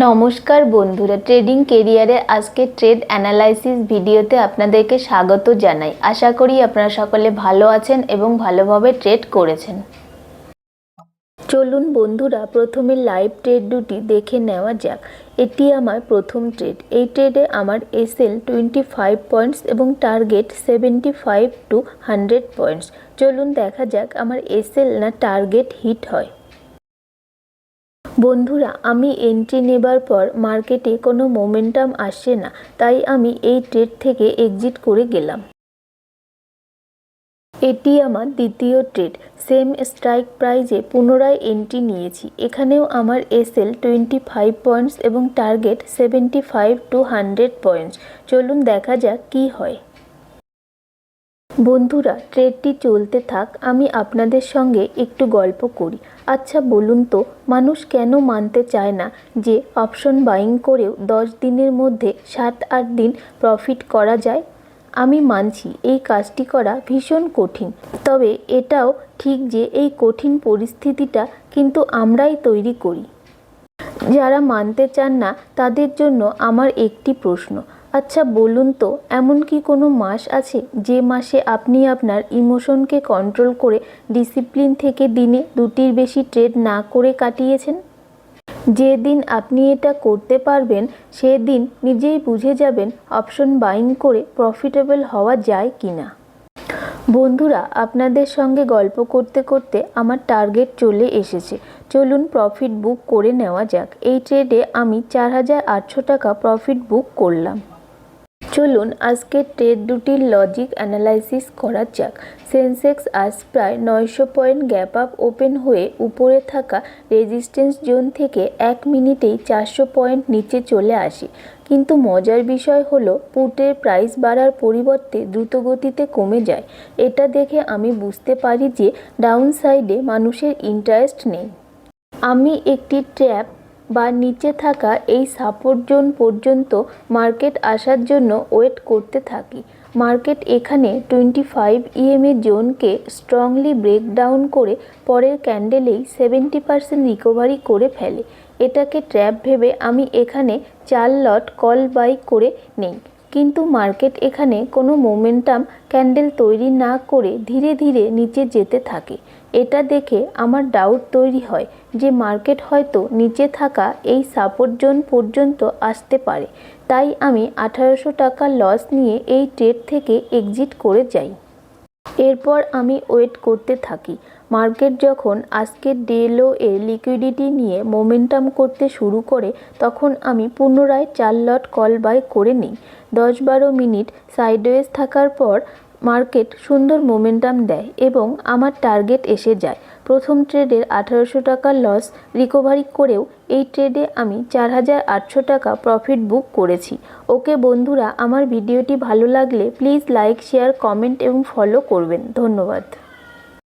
নমস্কার বন্ধুরা, ট্রেডিং কেরিয়ারে আজকে ট্রেড অ্যানালাইসিস ভিডিওতে আপনাদেরকে স্বাগত জানাই। আশা করি আপনারা সকলে ভালো আছেন এবং ভালোভাবে ট্রেড করেছেন। চলুন বন্ধুরা, প্রথমে লাইভ ট্রেড দুটি দেখে নেওয়া যাক। এটি আমার প্রথম ট্রেড। এই ট্রেডে আমার এসএল 25 পয়েন্টস এবং টার্গেট 75 to 100 পয়েন্টস। চলুন দেখা যাক আমার এসএল না টার্গেট হিট হয়। বন্ধুরা, আমি এন্ট্রি নেবার পর মার্কেটে কোনো মোমেন্টাম আসছে না, তাই আমি এই ট্রেড থেকে এক্সিট করে গেলাম। এটি আমার দ্বিতীয় ট্রেড। সেম স্ট্রাইক প্রাইজে পুনরায় এন্ট্রি নিয়েছি। এখানেও আমার এসএল 25 পয়েন্টস এবং টার্গেট 75 to 100 পয়েন্টস। চলুন দেখা যাক কি হয়। বন্ধুরা, ট্রেডটি চলতে থাক, আমি আপনাদের সঙ্গে একটু গল্প করি। আচ্ছা বলুন তো, মানুষ কেন মানতে চায় না যে অপশন বাইং করেও 10 দিনের মধ্যে 7-8 দিন প্রফিট করা যায়? আমি মানছি এই কাজটি করা ভীষণ কঠিন, তবে এটাও ঠিক যে এই কঠিন পরিস্থিতিটা কিন্তু আমরাই তৈরি করি। যারা মানতে চান না তাদের জন্য আমার একটি প্রশ্ন। আচ্ছা বলুন তো, এমন কি কোনো মাস আছে যে মাসে আপনি আপনার ইমোশনকে কন্ট্রোল করে ডিসিপ্লিন থেকে দিনে 2টির বেশি ট্রেড না করে কাটিয়েছেন? যেদিন আপনি এটা করতে পারবেন সেদিন নিজেই বুঝে যাবেন অপশন বাইং করে প্রফিটেবল হওয়া যায় কিনা। বন্ধুরা, আপনাদের সঙ্গে গল্প করতে করতে আমার টার্গেট চলে এসেছে। চলুন প্রফিট বুক করে নেওয়া যাক। এই ট্রেডে আমি 4800 টাকা প্রফিট বুক করলাম। চলুন আজকের ট্রেড দুটির লজিক অ্যানালাইসিস করা যাক। সেন্সেক্স আজ প্রায় 900 পয়েন্ট গ্যাপ আপ ওপেন হয়ে উপরে থাকা রেজিস্ট্যান্স জোন থেকে 1 মিনিটেই 400 পয়েন্ট নিচে চলে আসে। কিন্তু মজার বিষয় হলো পুটের প্রাইস বাড়ার পরিবর্তে দ্রুতগতিতে কমে যায়। এটা দেখে আমি বুঝতে পারি যে ডাউন সাইডে মানুষের ইন্টারেস্ট নেই। আমি একটি ট্র্যাপ বা নিচে থাকা এই সাপোর্ট জোন পর্যন্ত মার্কেট আসার জন্য ওয়েট করতে থাকি। মার্কেট এখানে 25 EMA জোনকে স্ট্রংলি ব্রেকডাউন করে পরের ক্যান্ডেলেই 70% রিকভারি করে ফেলে। এটাকে ট্র্যাপ ভেবে আমি এখানে 4 লট কল বাই করে নেই। কিন্তু মার্কেট এখানে কোনো মোমেন্টাম ক্যান্ডেল তৈরি না করে ধীরে ধীরে নিচে যেতে থাকে। এটা দেখে আমার ডাউট তৈরি হয় যে মার্কেট হয়তো নিচে থাকা এই সাপোর্ট জোন পর্যন্ত আসতে পারে। তাই আমি 1800 টাকা লস নিয়ে এই ট্রেড থেকে এক্সিট করে যাই। এরপর আমি ওয়েট করতে থাকি। মার্কেট যখন আজকের ডে লো এর লিকুইডিটি নিয়ে মোমেন্টাম করতে শুরু করে তখন আমি পুনরায় 4 লট কল বাই করে নিই। 10-12 মিনিট সাইডওয়েজ থাকার পর মার্কেট সুন্দর মোমেন্টাম দেয় এবং আমার টার্গেট এসে যায়। প্রথম ট্রেডের 1800 টাকা লস রিকভারি করেও এই ট্রেডে আমি 4800 টাকা প্রফিট বুক করেছি। ওকে বন্ধুরা, আমার ভিডিওটি ভালো লাগলে প্লিজ লাইক, শেয়ার, কমেন্ট এবং ফলো করবেন। ধন্যবাদ।